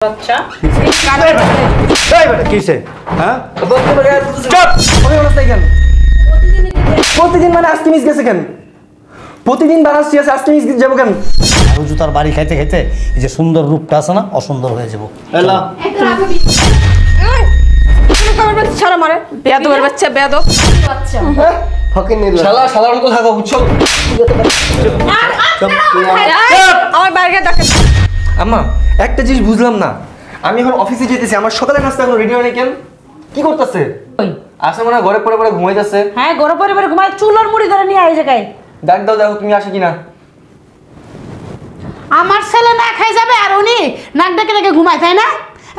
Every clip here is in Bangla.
আচ্ছা কিসে হ্যাঁ প্রতিদিন মানে আজকে মিস গেছে কেন? প্রতিদিন বানাচ্ছি আজকে মিস যাবো কেন? রোজু তার বাড়ি খাইতে খাইতে এই যে সুন্দর রূপটা আছে না অসুন্দর হয়ে যাবো। ছাড়া মারে বেয়াদবের বাচ্চা বেয়াদব শালার মতো থাকো বুঝছো? আমার বাইরে দেখেন। আম্মা একটা জিনিস বুঝলাম না, আমি এখন অফিসে যেতেছি, আমার সকালে নাস্তা এখন রেডি হয় না কেন? কি করতেছে? আসে মনে হয় ঘরে পরে পরে ঘুমাইতেছে। হ্যাঁ ঘরে পরে পরে ঘুমায়, চুলোর মুড়ি ধরে নিয়ে আয় জায়গায়। ডাক দাও, দেখো তুমি আসে কিনা। আমার ছেলে না খাই যাবে আর উনি নাক ডেকে ডেকে ঘুমায়, তাই না?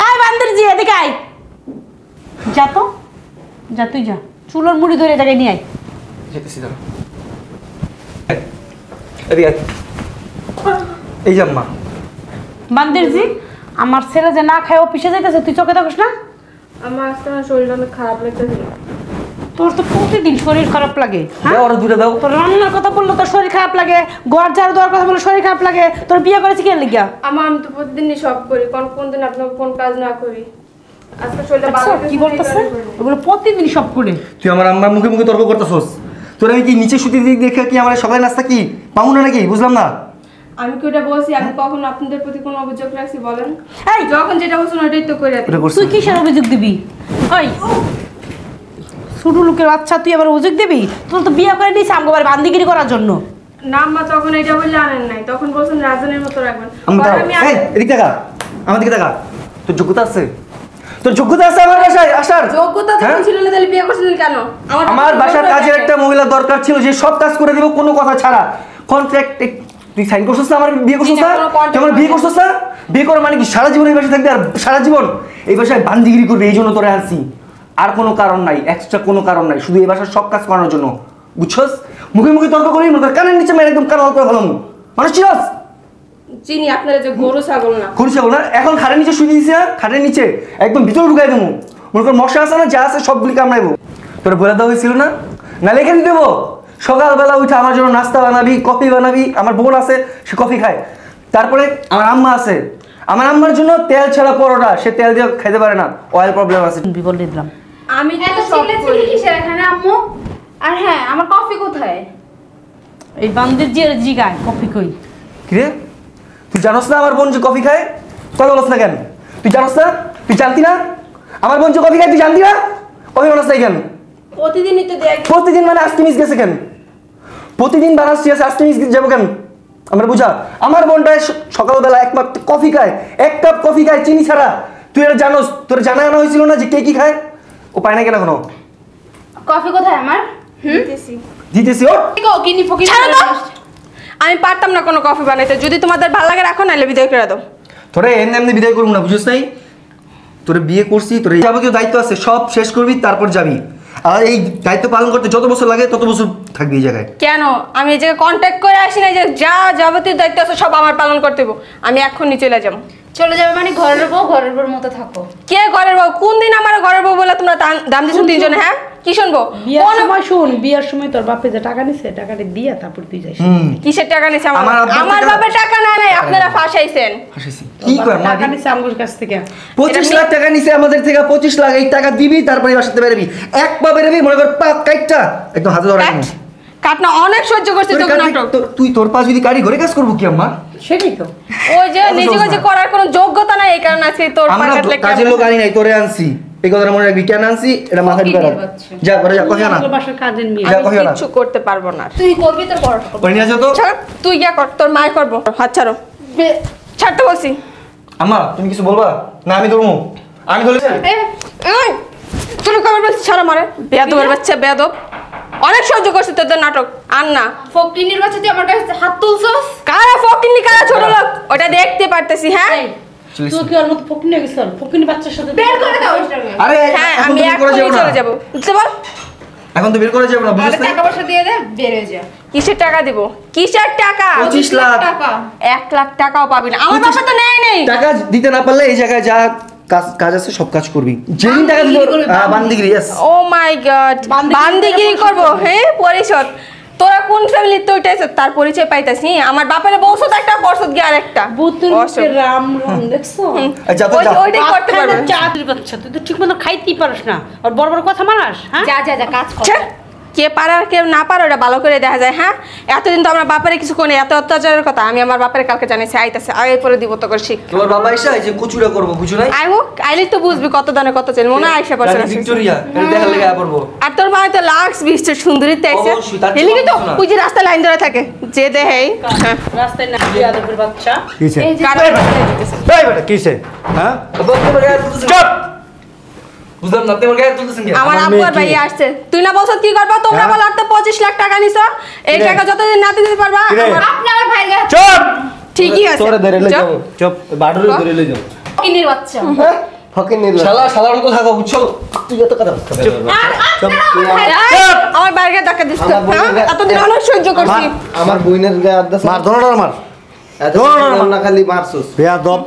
আয় বান্দর জি এদিকে আয়, যা তো যা, তুই যা চুলোর মুড়ি ধরে জায়গায় নিয়ে আয়। যেতেছি দাঁড়া। এদিকে আয়। এই যে আম্মা। বান্দর জি আমার ছেলে যে না খায় অফিসে যাইতেছে, তুই চোখে দেখোস না? আমার আজকে আমার শরীরটা অনেক খারাপ লাগতেছে। তোর তো প্রতিদিন শরীর খারাপ লাগে। দাও ওরা দুটো দাও। তোর রান্নার কথা বললো তোর শরীর খারাপ লাগে, ঘর ঝাড়ু দেওয়ার কথা বললো শরীর খারাপ লাগে। তোর বিয়ে করেছি কেন লিগা? আমি তো প্রতিদিনই সব করি, কোন দিন আপনার কোন কাজ না করি। আজকে শরীরটা ভালো কি বলতেছে ওগুলো প্রতিদিন সব করে? তুই আমার আম্মার মুখে মুখে তর্ক করতেছস। তোর আমি কি নিচে শুতে দিক দেখে কি আমার সকালে নাস্তা কি পাবো না নাকি? বুঝলাম না। আমি কি ওটা বলছি? আমি কখন আপনাদের প্রতি কোনো অভিযোগ রাখছি বলেন? এই যখন যেটা বলছেন ওইটাই তো করে দিই। তুই কিসের অভিযোগ দিবি? ওই ছোট লোকের বাচ্চা, তুই আবার অভিযোগ দিবি? তোর তো বিয়ে করে নিয়েছে আমগো বাড়ি বান্দিগিরি করার জন্য। না মা, তখন এটা বললে আনেন নাই, তখন বলছেন রাজনের মতো রাখবেন। এই এদিকে তাকা, আমার দিকে তাকা। তোর যোগ্যতা আছে? তোর যোগ্যতা আছে আমার বাসায় আসার? যোগ্যতা যখন ছিল না তাহলে বিয়ে করছিলেন কেন? আমার বাসার কাজের একটা মহিলা দরকার ছিল যে সব কাজ করে দিব কোনো কথা ছাড়া। কন্ট্রাক্ট তুই সাইন করছিস না? আমার বিয়ে করছিস না? আমার বিয়ে করছিস না? বিয়ে করে মানে কি সারা জীবন এই বাসায় থাকবি আর সারা জীবন এই বাসায় বান্দিগিরি করবি? এই জন্য তোরে আনছি, আর কোনো কারণ নাই, এক্সট্রা কোনো কারণ নাই, শুধু এই বাসার সব কাজ করানোর জন্য। বুঝছস? মুখে মুখে তর্ক করি, কানের নিচে মেরে একদম কান লাল করে ফেলাম। মানুষ চিনস? চিনি আপনারা যে গরু ছাগল না। গরু ছাগল না? এখন খাটের নিচে শুয়ে দিয়েছি না, খাটের নিচে একদম ভিতরে ঢুকাই দেবো। মনে কর মশা আছে না, যা আছে সবগুলি কামড়াইবো। তোরা বলে দেওয়া হয়েছিল না? না লিখে দিতে দেবো। সকালবেলা উঠে আমার জন্য নাস্তা বানাবি, কফি বানাবি। আমার বোন আছে, সে কফি খায়। তারপরে আমার আম্মা আছে, আমার আম্মার জন্য তেল ছাড়া পরোটা, সে তেল দিয়ে খেতে পারে না, অয়েল প্রবলেম আছে। বিবল দিলাম আমি তো সব করি। কিসের এখানে আম্মু? আর হ্যাঁ, আমার কফি কোথায়? এই বান্দির জি জিগায় কফি কই? কিরে তুই জানোস না আমার বোন যে কফি খায়? কথা বলছ না কেন? তুই জানোস না? তুই জানতি না আমার বোন যে কফি খায়? তুই জানতি না? কফি বানাস না কেন? প্রতিদিনই তো দেখ। প্রতিদিন মানে আজকে মিস গেছে কেন? প্রতিদিন বানাচ্ছি আজকে মিস যাবো কেন? আমরা বুঝা আমার বোনটা সকালবেলা একমাত্র কফি খায়, এক কাপ কফি খায় চিনি ছাড়া। তুই এটা জানোস? তোর জানা আনা হয়েছিল না যে কে কি খায়? ও পায় না কেন এখনো? কফি কোথায় আমার? দিতেছি দিতেছি। ও কিনি ফকির। আমি পারতাম না কোনো কফি বানাইতে। যদি তোমাদের ভালো লাগে রাখো, নাহলে বিদায় করে দাও। তোরে এমনি বিদায় করবো না, বুঝছিস নাই? তোরে বিয়ে করছি, তোর যাবতীয় দায়িত্ব আছে, সব শেষ করবি তারপর যাবি। আর এই দায়িত্ব পালন করতে যত বছর লাগে তত বছর থাকবি এই জায়গায়। কেন? আমি এই জায়গায় কন্ট্যাক্ট করে আসি না যে যা যাবতীয় দায়িত্ব আছে সব আমার পালন করতে হবে। আমি এখনই চলে যাবো। চলে যাবে মানে ঘরের বউর মতো থাকো। কে ঘরের বউ? কোন দিন আমার ঘরের বউ বলে তোমরা দাম দিচ্ছ তিনজনে? হ্যাঁ কি শুনবো? বিয়ার সময় শুন, বিয়ার সময় তোর বাপে যে টাকা নিছে টাকাটা দিয়া তারপর তুই যাইস। কিসের টাকা নিছে? আমার বাপের টাকা না নাই, আপনারা ফাঁসাইছেন। কি কর টাকা নিছে আমগোর কাছ থেকে 25 লাখ টাকা নিছে আমাদের থেকে। 25 লাখ এই টাকা দিবি, তারপরে বাসাতে বেরবি। এক পা বেরবি, মনে কর পা কাটটা একদম হাতে ধরে রাখবি। কাটনা অনেক সহ্য করছিস তো নাটক। তুই তোর পা যদি কারি ঘরে কাজ করব কি আম্মা? সেটাই তো। ওই যে নিজে যে করার কোনো যোগ্যতা নাই, এই কারণে আজকে তোর পা কাটলে কাজের লোক আনি নাই, তোরে আনছি। এই কথাটা মনে রাখবি। কেন আনছি এটা মাথায় ঢুকা রাখ। যা করে যা, কই না বাসার কাজের মেয়ে। যা কই না, কিছু করতে পারবো না। তুই করবি তোর বড় ওই নিয়ে যাও তো। ছাড়, তুই ইয়া কর, তোর মাই করবো। হাত ছাড়ো, ছাড়তে বলছি। আম্মা তুমি কিছু বলবা না? আমি ধরবো, আমি ধরে তোর কবার বলছি ছাড়া মারে বেয়াদবের বাচ্চা বেয়াদব। অনেক সহ্য করছিস তোদের নাটক। আর না ফকিনির বাচ্চা, তুই আমার কাছে হাত তুলছস। কারা ফকিনি কারা ছোট লোক ওটা দেখতে পারতেছি। হ্যাঁ তুই কি ওর মতো ফকিনি হয়ে গেছিস? ফকিনি বাচ্চার সাথে বের করে দাও। আরে হ্যাঁ, আমি এখনই চলে যাবো। বুঝতে পার? এখন তো বের করে যাবো না, বুঝছিস? টাকা পয়সা দিয়ে দে, বের হয়ে যা। কিসের টাকা দিব? কিসের টাকা? 25 লাখ টাকা। 1 লাখ টাকাও পাবি না। আমার বাবা তো নেয় নেই। টাকা দিতে না পারলে এই জায়গায় যা কাজ আছে সব কাজ করবি। যেদিন টাকা দিতে বান্দিগিরি। ইয়েস। ও মাই গড, বান্দিগিরি করবো? হ্যাঁ পরিশোধ তোরা কোন ফ্যামিলিতে উঠাইছ তার পরিচয় পাইতাছি আমার বাপের বউছো তো একটা বর্ষত গিয়ে আরেকটা বুতুর অসুখ। রাম রাম দেখছো যা তো যা ওইটাই করতে পারবে চাঁদের বাচ্চা তুই তো ঠিক মতো খাইতেই পারিস না আর বড় বড় কথা মানাস হ্যাঁ যা যা যা কাজ কর ছে, কে পারে আর কে না পারে ওটা ভালো করে দেখা যায় হ্যাঁ এতদিন তো আমরা বাপের কিছু কোনে এত অত্যাচারের কথা আমি আমার বাপের কালকে জানিয়েছি আইতাছে আগে পরে দিব তো করে শিখ তোমার বাবা এসে এই যে কচুরা করবো বুঝো নাই আই হোক আইলে তো বুঝবি কত দানে কত চেন মনে হয় আইসা পড়ছে রানী ভিক্টোরিয়া এটা দেখা লেগে পড়বো আর তোর মা তো লাক্স বিস্টের সুন্দরীতে আইছে অবশ্যই, তার চেয়ে এলিগে তো কম কিছু না। ওই যে রাস্তা লাইন ধরে থাকে যে দেহেই হ্যাঁ রাস্তায় না বিয়াদবের বাচ্চা কিছে এই যে কারো রাস্তায় যেতেছে। এই বেটা কিছে হ্যাঁ বাবা তোমার গায়ে তুলতেছেন চুপ বুঝলাম না তোমার গায়ে তুলতেছেন কেন আমার আমার আব্বু আর মেয়ে কি? ভাই আসছে তুই না বলছ কি করবা তোমরা হ্যাঁ? বল আর তো 25 লাখ টাকা নিছো এই কিরে? টাকা যতদিন না দিতে পারবা কিরে? আমার আপনি আমার ভাইয়ের গায়ে চুপ ঠিকই আছে তোরে ধরে লই চুপ। যাবো চুপ বাড়ুরে ধরে লই যাবো কিনির বাচ্চা ফকির নিল শালা শালার মতো থাকো বুঝছো তুই এত কথা বলছিস এই, আমার বাইরে টাকা দিছ আমার বোনের গায়ে- এতদিন অনেক সহ্য করছি আমার বইনের গায়ে আদাস মার ধরো মার এত ধরো না খালি মারছস বেয়াদব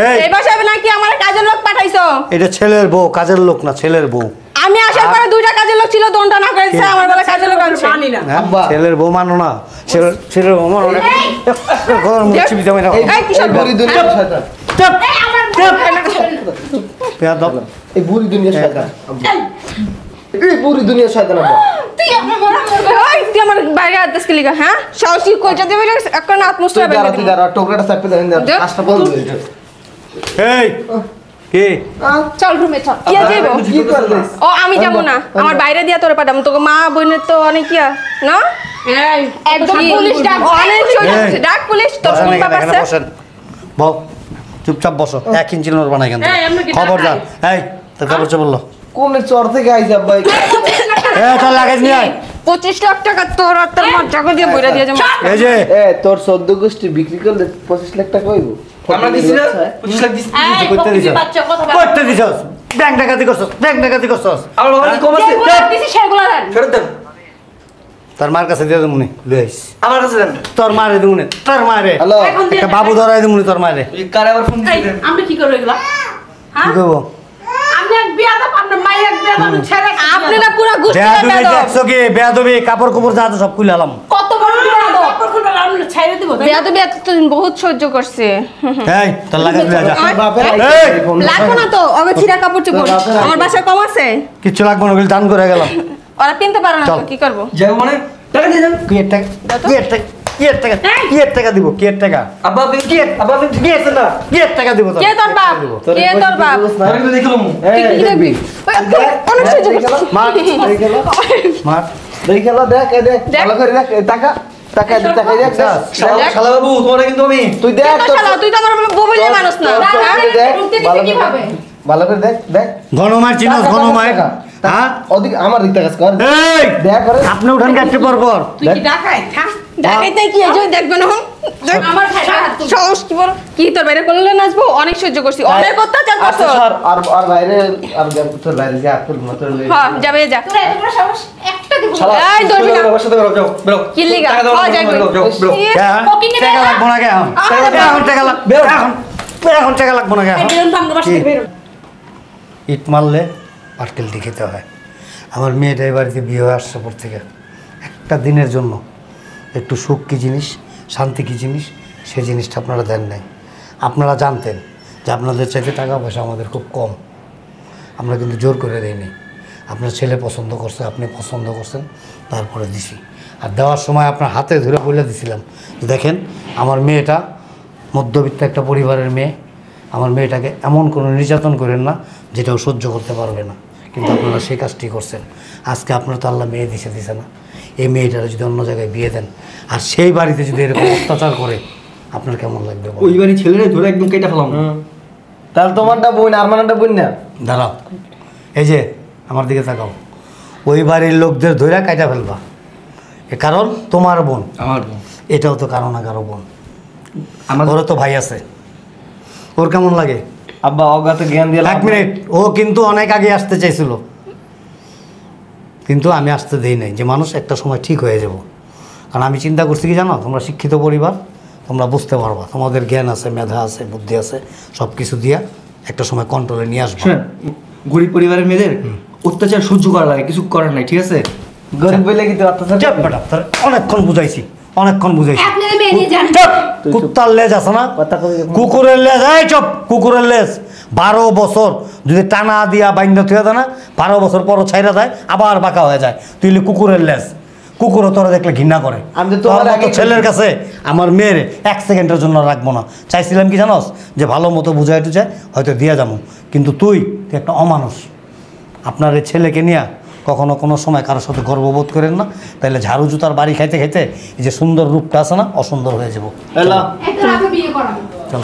এই এই বাসায় নাকি আমার কাজের লোক পাঠাইছো এটা ছেলের বউ কাজের লোক না ছেলের বউ আমি আসার পরে দুইটা কাজের লোক ছিল দোনটা না করেছে আমার বলে কাজের লোক আনছে মানি না হ্যাঁ? আব্বা। ছেলের বউ মানো না ছেলের বউ মানো না ঘর মুছি বিজামে না এই কিসব এই বুড়ি দুনিয়া শয়তান চুপ এই আমার বেয়াদব এই বুড়ি দুনিয়া শয়তান আব্বা। এই বুড়ি দুনিয়া শয়তান আব্বা তুই আমার মরা মরবে ওই তুই আমার বাইরে আদেশ কে লিগা হ্যাঁ সাহসী কই যেতে বলে একটা না আত্মস্থ তুই হবে দাঁড়া তুই দাঁড়া টোকরাটা চাপে দেন দে। কাজটা বন্ধ হয়ে যাবে এই কি চল রুমে চল কি যাইবো কি করছিস ও আমি যাব না আমার বাইরে দিয়া তোরে পাঠাম তোকে মা বোনের তো অনেক ইয়া না এই একদম পুলিশ ডাক অনেক সহ্য এই। ডাক পুলিশ তোর বসেন কোন এখানে, বাবা এখানে আছে বসেন বল চুপচাপ বসো 1 ইঞ্চি নোট বানাই কেন এই, আমরা কি খবরদার এই তোর কাপড় চোপড় লো কোন চর থেকে আইছে আব্বা এ তোর লাগেজ নিয়ে আয় 25 লাখ টাকা তোর আর তোর মা টাকা দিয়ে বইরা দিয়ে যাবো এই যে এ তোর 14 গোষ্ঠী বিক্রি করলে 25 লাখ টাকা হইব আমরা দিছি না 25 লাখ দিছি এই করতে ফকির দিছো বাচ্চা কথা বল করতে দিছস ব্যাংক ডাকাতি করছস ব্যাংক ডাকাতি করছস আমার বাবা কি কম আছে যেগুলো দিছি সেগুলো দেন ফেরত দেন তোর মার কাছে দিয়ে দেবুনি লই আইস আমার কাছে দেন তোর মারে দেবুনি তোর মারে হ্যালো এখন দিয়ে একটা বাবু ধরাই দেবুনি তোর মারে এই কারে আবার ফোন এই, দিছেন আমরা কি করব এগুলা কি হ্যাঁ করবো আমি এক বিয়াদব আপনার মায়ের এক বিয়াদব ছেড়ে আপনি না পুরো গুষ্টি বেয়াদবি বেদব দেখছো কি বেয়াদবি কাপড় কোপড় যা আছে সব খুলে আলাম কত বড় বেদব আমরা ছেড়ে দিব তাই না? বেদব এতদিন বহুত সহ্য করছে এই তোর লাগেজ নিয়ে যা তোর বাপের এই! আইছে ফোন লাগবো না তো অবে ছিড়া কাপড় চোপড় তোর বাপের আমার বাসায় কম আছে কিচ্ছু লাগবে না ওগুলো দান করে গেলাম ওরা কিনতে পারে না চল। তো কি করবো যাবো মানে টাকা দিয়ে যান কি এর টাকা কি এর টাকা কি এর টাকা কি এর টাকা দিব কি এর টাকা আব্বা আপনি কি আব্বা আপনি ঠিকই আছেন না কি এর টাকা দিব কে তোর বাপ দিব তোর কে তোর বাপ আমি তো দেখলাম তুই কি দেখবি ওই, অনেক সহ্য করছিস মার মার দেখ দেখ দেখ। ভালো করে দেখ এই টাকা টাকা দে টাকা দেখ শালা বাবু তোমার কিন্তু আমি তুই দেখ তুই তো শালা, তুই তো আমার বউ বলে মানুষ না তোর- হ্যাঁ? তুই দেখ ঢুকতে দিছে ভালো করে কিভাবে? দেখ, ভালো করে দেখ দেখ ঘনমার চিনস টাকা, ঘনমার টাকা, টাকা। হ্যাঁ ওদিক আমার দিকটা কাজ কর এই দেখ করে আপনি উঠান কাটতে পর পর তুই কি ডাকাই থাক দেখাইতে কি এই যে দেখবে না দেখ, আমার ভাইয়ের হাত তুল। সাহস কি বড় কি তোর বাইরে করলে নাচবো অনেক সহ্য করছি অনেক অত্যাচার আচ্ছা করছো স্যার আর বাইরে আর তোর বাইরে যা তোর মতো হ্যাঁ যাবে যা তোরা এত বড় সাহস একটা দিব শালা এই, ধরবি না। আমার সাথে বেরো যাও বেরো কি লিগা? টাকা দাও খাওয়া যাবে। যাও যাও বেরো ইয়ে, হ্যাঁ, ফকিন্নি টাকা বেটা। লাগবো না কে এখন এখন টাকা লাগবে বেরো। এখন টাকা লাগবো না কে এখন বেরোন তো আমরা বাসা থেকে বেরোন ইট মারলে পাটকেলটি খেতে হয় আমার মেয়েটা এই বাড়িতে বিয়ে হয়ে আসছে পর থেকে একটা দিনের জন্য একটু সুখ কী জিনিস শান্তি কী জিনিস সেই জিনিসটা আপনারা দেন নাই আপনারা জানতেন যে আপনাদের চাইতে টাকা পয়সা আমাদের খুব কম আমরা কিন্তু জোর করে দেইনি আপনার ছেলে পছন্দ করছে আপনি পছন্দ করছেন তারপরে দিছি আর দেওয়ার সময় আপনার হাতে ধরে বলে দিছিলাম যে দেখেন আমার মেয়েটা মধ্যবিত্ত একটা পরিবারের মেয়ে আমার মেয়েটাকে এমন কোনো নির্যাতন করেন না যেটাও সহ্য করতে পারবে না কিন্তু আপনারা সেই কাজটি করছেন আজকে আপনার তো আল্লাহ মেয়ে দিছে না এই মেয়েটারা যদি অন্য জায়গায় বিয়ে দেন আর সেই বাড়িতে যদি এরকম অত্যাচার করে আপনার কেমন লাগবে বলুন? ওই বাড়ি ছেলেরে ধরে একদম কেটে ফেলাম তাহলে তোমারটা বোন আর মানাটা বোন না দাঁড়াও এই যে আমার দিকে তাকাও ওই বাড়ির লোকদের ধইরা কাটা ফেলবা এ কারণ তোমার বোন আমার বোন। এটাও তো কারো না কারো বোন আমার ওরও তো ভাই আছে ওর কেমন লাগে আব্বা অজ্ঞাত জ্ঞান দিয়ে 1 মিনিট ও কিন্তু অনেক আগে আসতে চাইছিল কিন্তু আমি আসতে দেই নাই যে মানুষ একটা সময় ঠিক হয়ে যাব কারণ আমি চিন্তা করছি কি জানো তোমরা শিক্ষিত পরিবার তোমরা বুঝতে পারবা তোমাদের জ্ঞান আছে মেধা আছে বুদ্ধি আছে সব কিছু দিয়া একটা সময় কন্ট্রোলে নিয়ে আসবো শুনেন গরিব পরিবারের মেয়েদের অত্যাচার সহ্য করা লাগে কিছু করার নাই ঠিক আছে গরিব বলে কি তুই অত্যাচার চাপ বেটা, তোর অনেকক্ষণ বুঝাইছি, অনেকক্ষণ বুঝাইছি। আপনারা মেয়ে নিয়ে যান। চাপ! কুত্তার লেজ আছে না, কথা কই যখন- কুকুরের লেজ, এই চপ, কুকুরের লেজ 12 বছর যদি টানা দিয়া বাইন্দা থুয়ে দেয় না, 12 বছর পর ছাইরা যায়, আবার বাঁকা হয়ে যায়। তুই হলি কুকুরের লেজ, কুকুরও তোরা দেখলে ঘৃণা করে। আমি তো তোর তোমার মতো আগে- ছেলের কাছে আমার মেয়ের 1 সেকেন্ডের জন্য রাখবো না। চাইছিলাম কি জানোস, যে ভালো মতো বুঝাই টুঝাই হয়তো দিয়ে যাবো, কিন্তু তুই একটা অমানুষ। আপনার এই ছেলেকে নিয়ে কখনো কোনো সময় কারোর সাথে গর্ববোধ করেন না, তাহলে ঝাড়ু জুতার বাড়ি খাইতে খাইতে এই যে সুন্দর রূপটা আছে না, অসুন্দর হয়ে যাবো। হ্যালো একটু আবার বিয়ে করাবো। চলো।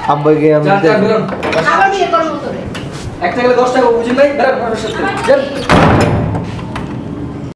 আব্বাকে আমি আবার বিয়ে করবো তোরে। একটা গেলে 10 টাকা বুঝিন ভাই বেড়া সাথে